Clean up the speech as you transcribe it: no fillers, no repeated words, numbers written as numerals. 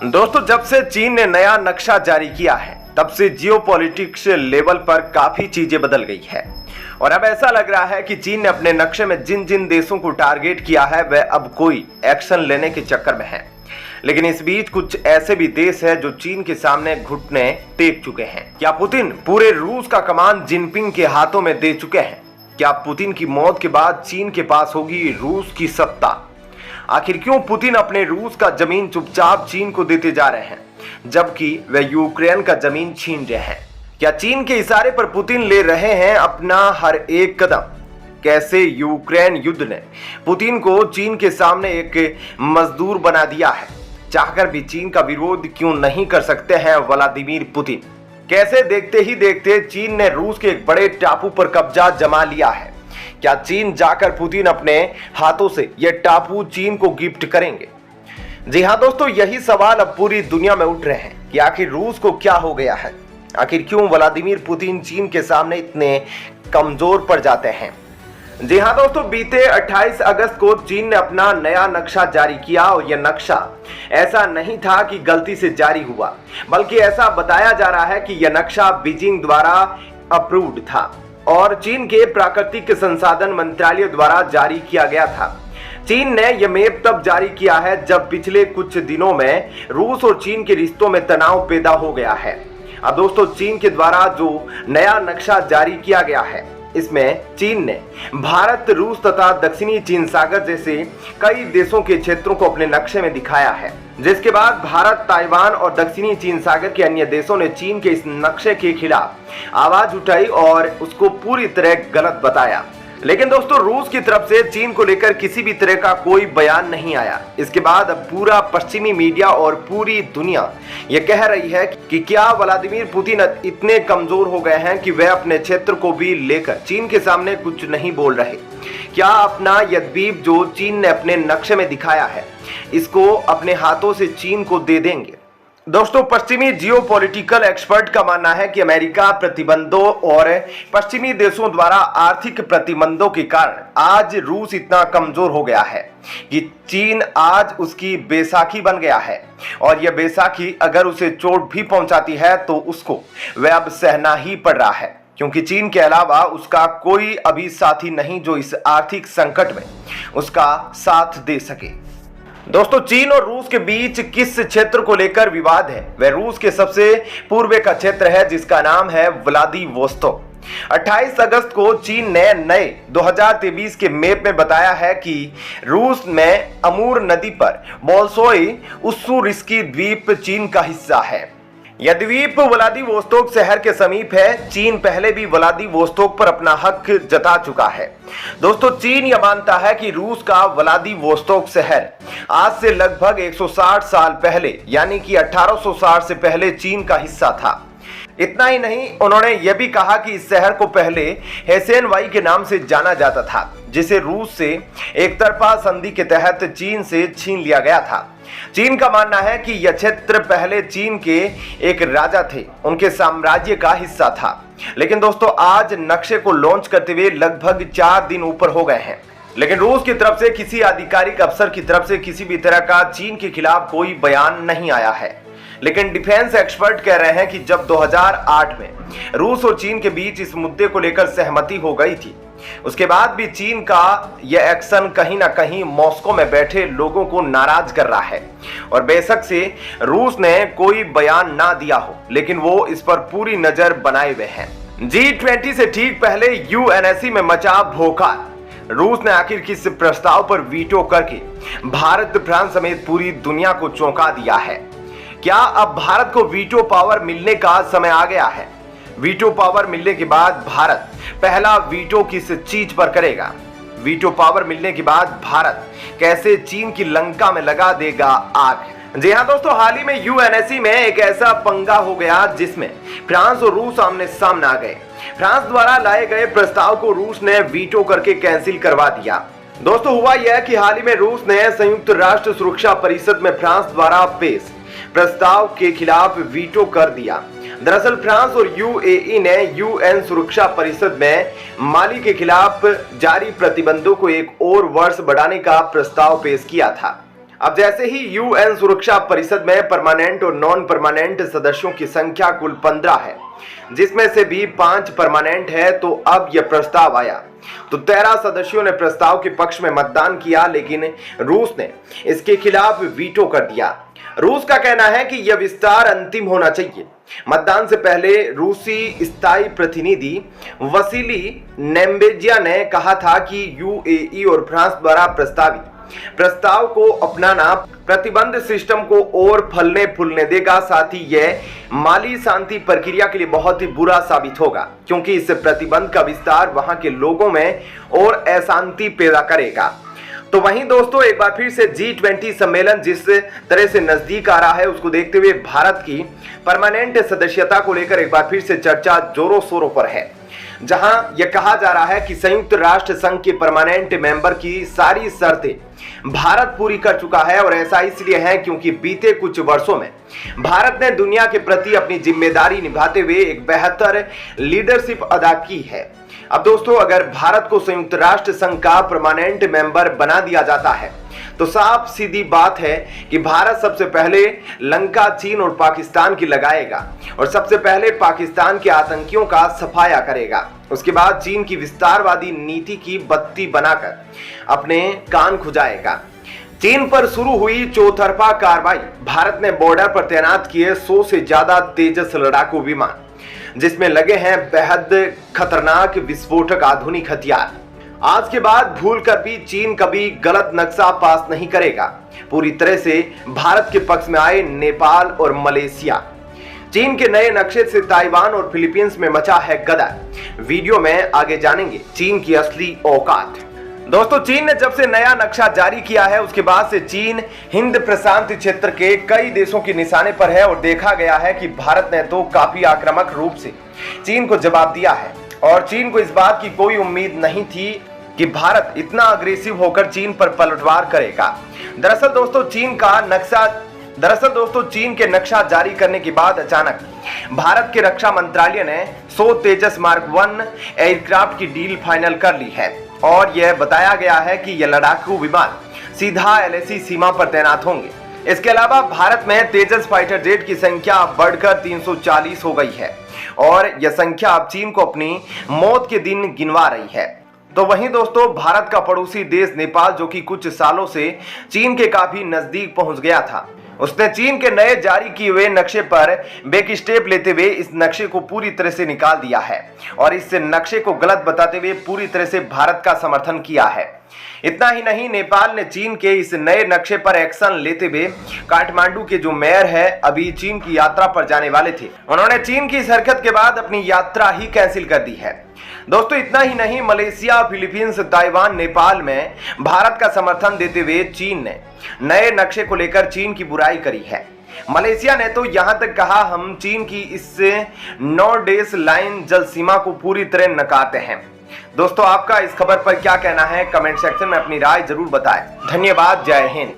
दोस्तों, जब से चीन ने नया नक्शा जारी किया है तब से जियोपॉलिटिक्स लेवल पर काफी चीजें बदल गई है और अब ऐसा लग रहा है कि चीन ने अपने नक्शे में जिन जिन देशों को टारगेट किया है वह अब कोई एक्शन लेने के चक्कर में है। लेकिन इस बीच कुछ ऐसे भी देश है जो चीन के सामने घुटने टेक चुके हैं। क्या पुतिन पूरे रूस का कमान जिनपिंग के हाथों में दे चुके हैं? क्या पुतिन की मौत के बाद चीन के पास होगी रूस की सत्ता? आखिर क्यों पुतिन अपने रूस का जमीन चुपचाप चीन को देते जा रहे हैं जबकि वे यूक्रेन का जमीन छीन रहे हैं? क्या चीन के इशारे पर पुतिन ले रहे हैं अपना हर एक कदम? कैसे यूक्रेन युद्ध ने पुतिन को चीन के सामने एक मजदूर बना दिया है? चाहकर भी चीन का विरोध क्यों नहीं कर सकते हैं व्लादिमीर पुतिन? कैसे देखते ही देखते चीन ने रूस के एक बड़े टापू पर कब्जा जमा लिया है? क्या चीन जाकर पुतिन अपने हाथों से यह टापू चीन को गिफ्ट करेंगे? जी हां दोस्तों, यही सवाल अब पूरी दुनिया में उठ रहे हैं कि आखिर रूस को क्या हो गया है? आखिर क्यों व्लादिमीर पुतिन चीन के सामने इतने कमजोर पड़ जाते हैं? जी हां दोस्तों, बीते 28 अगस्त को चीन ने अपना नया नक्शा जारी किया और यह नक्शा ऐसा नहीं था कि गलती से जारी हुआ, बल्कि ऐसा बताया जा रहा है कि यह नक्शा बीजिंग द्वारा अप्रूव्ड था और चीन के प्राकृतिक संसाधन मंत्रालय द्वारा जारी किया गया था। चीन ने यह मैप तब जारी किया है जब पिछले कुछ दिनों में रूस और चीन के रिश्तों में तनाव पैदा हो गया है। अब दोस्तों, चीन के द्वारा जो नया नक्शा जारी किया गया है इसमें चीन ने भारत, रूस तथा दक्षिणी चीन सागर जैसे कई देशों के क्षेत्रों को अपने नक्शे में दिखाया है, जिसके बाद भारत, ताइवान और दक्षिणी चीन सागर के अन्य देशों ने चीन के इस नक्शे के खिलाफ आवाज उठाई और उसको पूरी तरह गलत बताया। लेकिन दोस्तों, रूस की तरफ से चीन को लेकर किसी भी तरह का कोई बयान नहीं आया। इसके बाद अब पूरा पश्चिमी मीडिया और पूरी दुनिया ये कह रही है कि क्या व्लादिमीर पुतिन इतने कमजोर हो गए हैं कि वे अपने क्षेत्र को भी लेकर चीन के सामने कुछ नहीं बोल रहे? क्या अपना यह द्वीप जो चीन ने अपने नक्शे में दिखाया है इसको अपने हाथों से चीन को दे देंगे? दोस्तों, पश्चिमी जियोपॉलिटिकल एक्सपर्ट का मानना है कि अमेरिका प्रतिबंधों और पश्चिमी देशों द्वारा आर्थिक प्रतिबंधों के कारण आज रूस इतना कमजोर हो गया है कि चीन आज उसकी बैसाखी बन गया है और यह बैसाखी अगर उसे चोट भी पहुंचाती है तो उसको वह अब सहना ही पड़ रहा है, क्योंकि चीन के अलावा उसका कोई अभी साथी नहीं जो इस आर्थिक संकट में उसका साथ दे सके। दोस्तों, चीन और रूस के बीच किस क्षेत्र को लेकर विवाद है? वह रूस के सबसे पूर्व का क्षेत्र है जिसका नाम है व्लादिवोस्तोक। 28 अगस्त को चीन ने नए 2023 के मैप में बताया है कि रूस में अमूर नदी पर बोल्शोई उस्सूरिस्की द्वीप चीन का हिस्सा है। यह द्वीप व्लादिवोस्तोक शहर के समीप है। चीन पहले भी व्लादिवोस्तोक पर अपना हक जता चुका है। दोस्तों, चीन यह मानता है कि रूस का व्लादिवोस्तोक शहर आज से लगभग 160 साल पहले यानी कि 1860 से पहले चीन का हिस्सा था। इतना ही नहीं, उन्होंने यह भी कहा कि इस शहर को पहले हेसेनवाई के नाम से जाना जाता था, जिसे रूस से एक तरफा संधि के तहत चीन से छीन लिया गया था। चीन का मानना है कि यह क्षेत्र पहले चीन के एक राजा थे, उनके साम्राज्य का हिस्सा था। लेकिन दोस्तों, आज नक्शे को लॉन्च करते हुए लगभग 4 दिन ऊपर हो गए हैं, लेकिन रूस की तरफ से किसी आधिकारिक अफसर की तरफ से किसी भी तरह का चीन के खिलाफ कोई बयान नहीं आया है। लेकिन डिफेंस एक्सपर्ट कह रहे हैं कि जब 2008 में रूस और चीन के बीच इस मुद्दे को लेकर सहमति हो गई थी, उसके बाद भी चीन का यह एक्शन कहीं ना कहीं मॉस्को में बैठे लोगों को नाराज कर रहा है। और बेशक से रूस ने कोई बयान ना दिया हो, लेकिन वो इस पर पूरी नजर बनाए हुए हैं। G20 से ठीक पहले यूएनएससी में मचा भोकाल। रूस ने आखिर किस प्रस्ताव पर वीटो करके भारत, फ्रांस समेत पूरी दुनिया को चौंका दिया है? क्या अब भारत को वीटो पावर मिलने का समय आ गया है? वीटो पावर मिलने के बाद भारत पहला वीटो किस चीज पर करेगा? वीटो पावर मिलने के बाद भारत कैसे चीन की लंका में लगा देगा आग? जी हां दोस्तों, हाल ही में यूएनएससी में एक ऐसा पंगा हो गया जिसमें फ्रांस और रूस आमने सामने आ गए। फ्रांस द्वारा लाए गए प्रस्ताव को रूस ने वीटो करके कैंसिल करवा दिया। दोस्तों, हुआ यह कि हाल ही में रूस ने संयुक्त राष्ट्र सुरक्षा परिषद में फ्रांस द्वारा पेश प्रस्ताव के खिलाफ वीटो कर दिया। दरअसल फ्रांस और यूएई ने यूएन सुरक्षा परिषद में माली के खिलाफ जारी प्रतिबंधों को एक और वर्ष बढ़ाने का प्रस्ताव पेश किया था। अब जैसे ही यूएन सुरक्षा परिषद में परमानेंट और नॉन परमानेंट सदस्यों की संख्या कुल 15 है, जिसमें से भी 5 परमानेंट है, तो अब यह प्रस्ताव आया तो 13 सदस्यों ने प्रस्ताव के पक्ष में मतदान किया, लेकिन रूस ने इसके खिलाफ वीटो कर दिया। रूस का कहना है कि यह विस्तार अंतिम होना चाहिए। मतदान से पहले रूसी स्थायी प्रतिनिधि वसीली नेम्बेजिया ने कहा था कि यूएई और फ्रांस द्वारा प्रस्तावित प्रस्ताव को अपनाना प्रतिबंध सिस्टम को और फलने फूलने देगा, साथ ही यह माली शांति प्रक्रिया के लिए बहुत ही बुरा साबित होगा, क्योंकि इस प्रतिबंध का विस्तार वहां के लोगों में और अशांति पैदा करेगा। तो वहीं दोस्तों, एक बार फिर से G20 सम्मेलन जिस तरह से नजदीक आ रहा है, उसको देखते हुए भारत की परमानेंट सदस्यता को लेकर एक बार फिर से चर्चा जोरों शोरों पर है, जहां यह कहा जा रहा है कि संयुक्त राष्ट्र संघ के परमानेंट मेंबर की सारी शर्तें भारत पूरी कर चुका है। और ऐसा इसलिए है क्योंकि बीते कुछ वर्षों में भारत ने दुनिया के प्रति अपनी जिम्मेदारी निभाते हुए एक बेहतर लीडरशिप अदा की है। अब दोस्तों, अगर भारत को संयुक्त राष्ट्र संघ का परमानेंट मेंबर बना दिया जाता है तो साफ सीधी बात है कि भारत सबसे पहले लंका, चीन और पाकिस्तान की लगाएगा और सबसे पहले पाकिस्तान के आतंकियों का सफाया करेगा। उसके बाद चीन की विस्तारवादी नीति की बत्ती बनाकर अपने कान खुजाएगा। चीन पर शुरू हुई चौतरफा कार्रवाई, भारत ने बॉर्डर पर तैनात किए 100 से ज्यादा तेजस लड़ाकू विमान, जिसमें लगे हैं बेहद खतरनाक विस्फोटक आधुनिक हथियार। आज के बाद भूलकर भी चीन कभी गलत नक्शा पास नहीं करेगा। पूरी तरह से भारत के पक्ष में आए नेपाल और मलेशिया। चीन के नए नक्शे से ताइवान और फिलीपींस में मचा है गदर। वीडियो में आगे जानेंगे चीन की असली औकात। दोस्तों, चीन ने जब से नया नक्शा जारी किया है, उसके बाद से चीन हिंद प्रशांत क्षेत्र के कई देशों के निशाने पर है और देखा गया है कि भारत ने तो काफी आक्रामक रूप से चीन को जवाब दिया है। और चीन को इस बात की कोई उम्मीद नहीं थी कि भारत इतना अग्रेसिव होकर चीन पर पलटवार करेगा। दरअसल दोस्तों, चीन के नक्शा जारी करने के बाद अचानक भारत के रक्षा मंत्रालय ने 100 तेजस मार्क 1 एयरक्राफ्ट की डील फाइनल कर ली है और यह बताया गया है कि यह लड़ाकू विमान सीधा LAC सीमा पर तैनात होंगे। इसके अलावा भारत में तेजस फाइटर जेट की संख्या अब बढ़कर 340 हो गई है और यह संख्या अब चीन को अपनी मौत के दिन गिनवा रही है। तो वहीं दोस्तों, भारत का पड़ोसी देश नेपाल, जो कि कुछ सालों से चीन के काफी नजदीक पहुंच गया था, उसने चीन के नए जारी किए हुए नक्शे पर बैक स्टेप लेते हुए इस नक्शे को पूरी तरह से निकाल दिया है और इस नक्शे को गलत बताते हुए पूरी तरह से भारत का समर्थन किया है। इतना ही नहीं, नेपाल ने चीन के इस नए नक्शे पर एक्शन लेते हुए काठमांडू के जो मेयर है, अभी चीन की यात्रा पर जाने वाले थे, उन्होंने चीन की इस हरकत के बाद अपनी यात्रा ही कैंसिल कर दी है। दोस्तों, इतना ही नहीं, मलेशिया, फिलीपींस, ताइवान, नेपाल में भारत का समर्थन देते हुए चीन ने नए नक्शे को लेकर चीन की बुराई करी है। मलेशिया ने तो यहां तक कहा, हम चीन की इससे 9 डेज लाइन जल सीमा को पूरी तरह नकारते हैं। दोस्तों, आपका इस खबर पर क्या कहना है? कमेंट सेक्शन में अपनी राय जरूर बताएं। धन्यवाद। जय हिंद।